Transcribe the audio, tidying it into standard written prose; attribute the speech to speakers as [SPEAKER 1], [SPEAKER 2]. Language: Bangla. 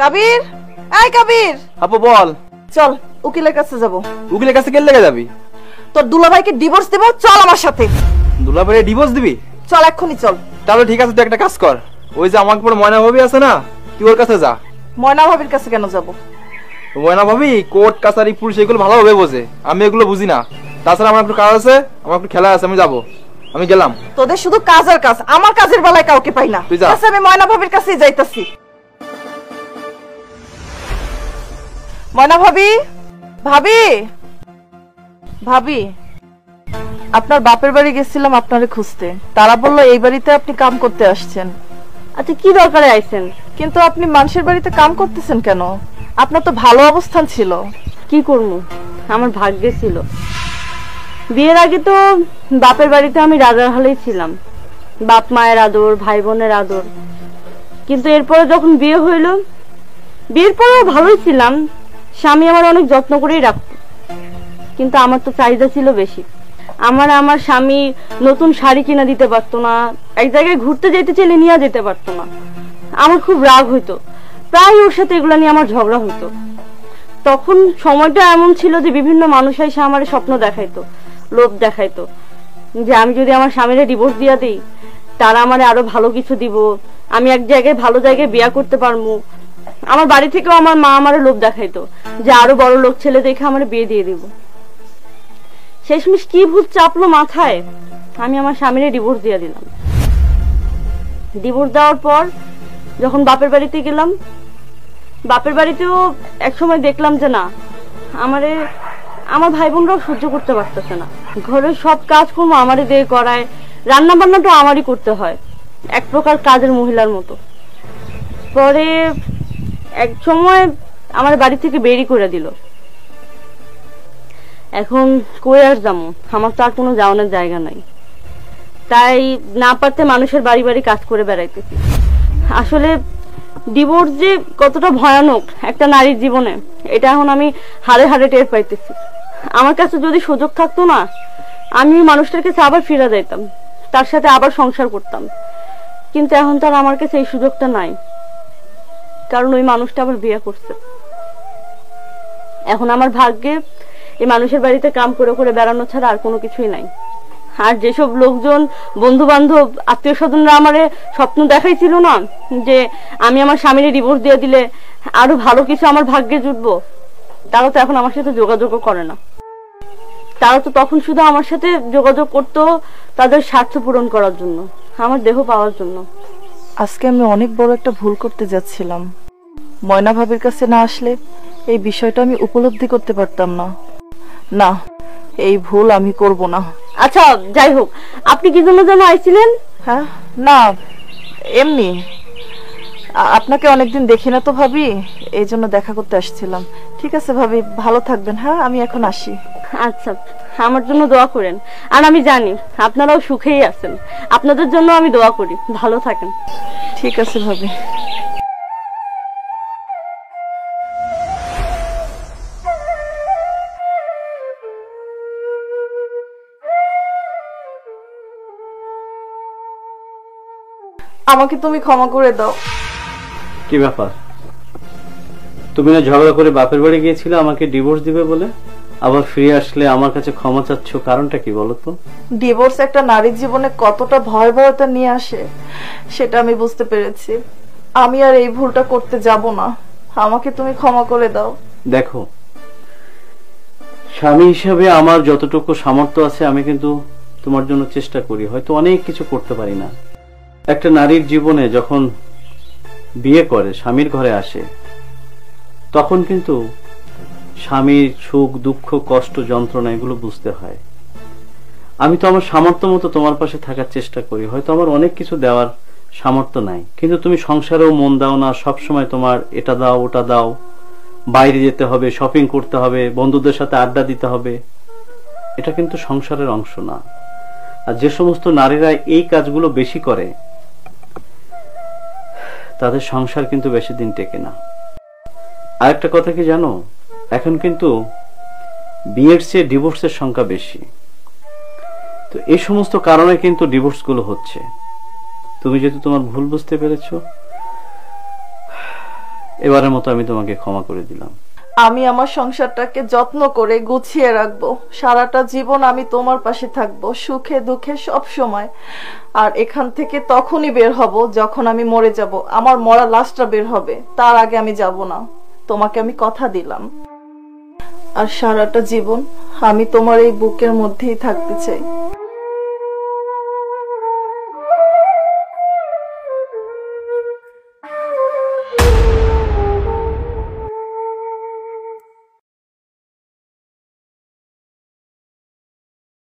[SPEAKER 1] কবির, এই কবির।
[SPEAKER 2] আপু বল।
[SPEAKER 1] চল উকিলের কাছে যাব।
[SPEAKER 2] উকিলের কাছে কেন লেগে যাবি?
[SPEAKER 1] তোর দুলাভাইকে ডিভোর্স দেব, চল আমার সাথে।
[SPEAKER 2] দুলাভাইয়ের ডিভোর্স দিবি?
[SPEAKER 1] চল এক্ষুনি চল।
[SPEAKER 2] তাহলে ঠিক আছে, তুই একটা কাজ কর, ওই যে আমার পরে ময়না ভাবি আছে না, তুই ওর কাছে যা।
[SPEAKER 1] ময়না ভাবির কাছে কেন যাব?
[SPEAKER 2] ময়না ভাবি কোর্ট কাছারি পুলিশ এগুলো ভালোভাবে বোঝে, আমি এগুলো বুঝি না। তাছাড়া আমার একটু কাজ আছে, আমার একটু খেলা আছে, আমি যাবো। আমি গেলাম।
[SPEAKER 1] তোদের শুধু কাজ আর কাজ, আমার কাজের বেলায় কাউকে পাই না।
[SPEAKER 2] তুই যা।
[SPEAKER 1] আচ্ছা আমি ময়না ভাবির কাছেই যাইতাছি। ময়না ভাবি, ভাবি, ভাবি, আপনার বাপের বাড়ি গেছিলাম আপনারে খুঁজতে। তারা বললো এই বাড়িতে আপনি কাম করতে আসছেন।
[SPEAKER 3] আচ্ছা কি দরকারে আইছেন?
[SPEAKER 1] কিন্তু আপনি মানুষের বাড়িতে কাম করতেছেন কেন? আপনার তো ভালো অবস্থান ছিল।
[SPEAKER 3] কি করবো, আমার ভাগ্যে ছিল। বিয়ের আগে তো বাপের বাড়িতে আমি রাজার হালেই ছিলাম, বাপ মায়ের আদর, ভাই বোনের আদর। কিন্তু এরপরে যখন বিয়ে হইল, বিয়ের পরেও ভালোই ছিলাম, স্বামী আমার অনেক যত্ন করেই রাখত। কিন্তু আমার তো চাহিদা ছিল বেশি। আমার স্বামী নতুন শাড়ি কিনা দিতে পারতো না, এক জায়গায় ঘুরতে যেতে চাইলে নিয়ে যেতে পারতো না। আমার খুব রাগ হইতো, প্রায় ওর সাথে এগুলা নিয়ে আমার ঝগড়া হইতো। তখন সময়টা এমন ছিল যে বিভিন্ন মানুষ এসে আমার স্বপ্ন দেখাইতো, লোভ দেখাইতো যে আমি যদি আমার স্বামীরে ডিভোর্স দিয়া দিই, তারা আমার আরো ভালো কিছু দিব, আমি এক জায়গায় ভালো জায়গায় বিয়ে করতে পারবো। আমার বাড়ি থেকেও আমার মা আমার লোভ দেখাইতো যে আরো বড় লোক ছেলে দেখে আমার বিয়ে দিয়ে দিব। শেষমেশ কি ভূত চাপলো মাথায়, আমি আমার স্বামীরে ডিভোর্স দিয়ে দিলাম। ডিভোর্স দেওয়ার পর যখন বাপের বাড়িতে গেলাম, বাপের বাড়িতেও এক সময় দেখলাম যে না, আমার ভাই বোনরাও সহ্য করতে পারতেছে না। ঘরের সব কাজ কর্ম আমারই দিয়ে করায়, রান্না বান্নাটা আমারই করতে হয়, এক প্রকার কাজের মহিলার মতো। পরে এক সময় আমার বাড়ি থেকে বেরি করে দিল। এখন কই আর যাবো, আমার তো আর কোনো যাওয়ানোর জায়গা নাই। তাই না পারতে মানুষের বাড়ি বাড়ি কাজ করে বেড়াইতেছি। আসলে ডিভোর্স যে কতটা ভয়ানক একটা নারীর জীবনে, এটা এখন আমি হাড়ে হাড়ে টের পাইতেছি। আমার কাছে যদি সুযোগ থাকতো না, আমি মানুষটার কাছে আবার ফিরে যাইতাম, তার সাথে আবার সংসার করতাম। কিন্তু এখন তার আমার কাছে এই সুযোগটা নাই, কারণ ওই মানুষটা আবার বিয়ে করছে। এখন আমার ভাগ্যে এই মানুষের বাড়িতে কাম করে করে বেড়ানো ছাড়া আর কোনো কিছুই নাই। আর যেসব লোকজন, বন্ধু বান্ধব, আত্মীয় স্বজনরা আমারে স্বপ্ন দেখাইছিল না যে আমি আমার স্বামীর ডিভোর্স দিয়ে দিলে আরো ভালো কিছু আমার ভাগ্যে জুটবো, তারা তো এখন আমার সাথে যোগাযোগও করে না। তারা তো তখন শুধু আমার সাথে যোগাযোগ করতো তাদের স্বার্থ পূরণ করার জন্য, আমার দেহ পাওয়ার জন্য।
[SPEAKER 1] আজকে আমি অনেক বড় একটা ভুল করতে যাচ্ছিলাম। ময়না ভাবির কাছে না আসলে এই বিষয়টা আমি উপলব্ধি করতে পারতাম না। না, এই ভুল আমি করব না।
[SPEAKER 3] আচ্ছা যাই হোক, আপনি কি জন্য যেন আইছিলেন?
[SPEAKER 1] হ্যাঁ, না এমনি আপনাকে অনেকদিন দেখি না তো ভাবি, এই জন্য দেখা করতে আসছিলাম। ঠিক আছে ভাবি, ভালো থাকবেন। হ্যাঁ আমি এখন আসি।
[SPEAKER 3] আচ্ছা, আমার জন্য দোয়া করেন। আর আমি জানি আপনারাও সুখেই আছেন, আপনাদের জন্য আমি দোয়া করি, ভালো থাকেন।
[SPEAKER 1] ঠিক আছে ভাবি। আমাকে তুমি ক্ষমা করে দাও।
[SPEAKER 4] কি ব্যাপার, তুমি না ঝগড়া করে বাপের বাড়ি গিয়েছিলে আমাকে ডিভোর্স দিবে বলে, আবার ফিরে আসলে আমার কাছে ক্ষমা চাচ্ছ, কারণটা কি বলো তো?
[SPEAKER 1] ডিভোর্স একটা নারীর জীবনে কতটা ভয়াবহতা নিয়ে আসে সেটা আমি বুঝতে পেরেছি। আমি আর এই ভুলটা করতে যাব না, আমাকে তুমি ক্ষমা করে দাও।
[SPEAKER 4] দেখো, স্বামী হিসাবে আমার যতটুকু সামর্থ্য আছে আমি কিন্তু তোমার জন্য চেষ্টা করি, হয়তো অনেক কিছু করতে পারি না। একটা নারীর জীবনে যখন বিয়ে করে, স্বামীর ঘরে আসে, তখন কিন্তু স্বামীর সুখ দুঃখ কষ্ট যন্ত্রণা এগুলো বুঝতে হয়। আমি তো আমার সামর্থ্য মতো তোমার পাশে থাকার চেষ্টা করি, হয়তো আমার অনেক কিছু দেওয়ার সামর্থ্য নাই, কিন্তু তুমি সংসারেও মন দাও না, সবসময় তোমার এটা দাও ওটা দাও, বাইরে যেতে হবে, শপিং করতে হবে, বন্ধুদের সাথে আড্ডা দিতে হবে, এটা কিন্তু সংসারের অংশ না। আর যে সমস্ত নারীরা এই কাজগুলো বেশি করে তাদের সংসার কিন্তু বেশি দিন টেকে না। আরেকটা কথা কি জানো, এখন কিন্তু বিয়ের চেয়ে ডিভোর্সের সংখ্যা বেশি। তো এই সমস্ত কারণে কিন্তু ডিভোর্স গুলো হচ্ছে। তুমি যেহেতু তোমার ভুল বুঝতে পেরেছো, এবারের মতো আমি তোমাকে ক্ষমা করে দিলাম।
[SPEAKER 1] আমি আমার সংসারটাকে যত্ন করে গুছিয়ে রাখবো, সারাটা জীবন আমি তোমার পাশে থাকবো, সুখে দুঃখে সব সময়। আর এখান থেকে তখনই বের হব যখন আমি মরে যাব, আমার মরা লাশটা বের হবে, তার আগে আমি যাব না। তোমাকে আমি কথা দিলাম। আর সারাটা জীবন আমি তোমার এই বুকের মধ্যেই থাকতে চাই।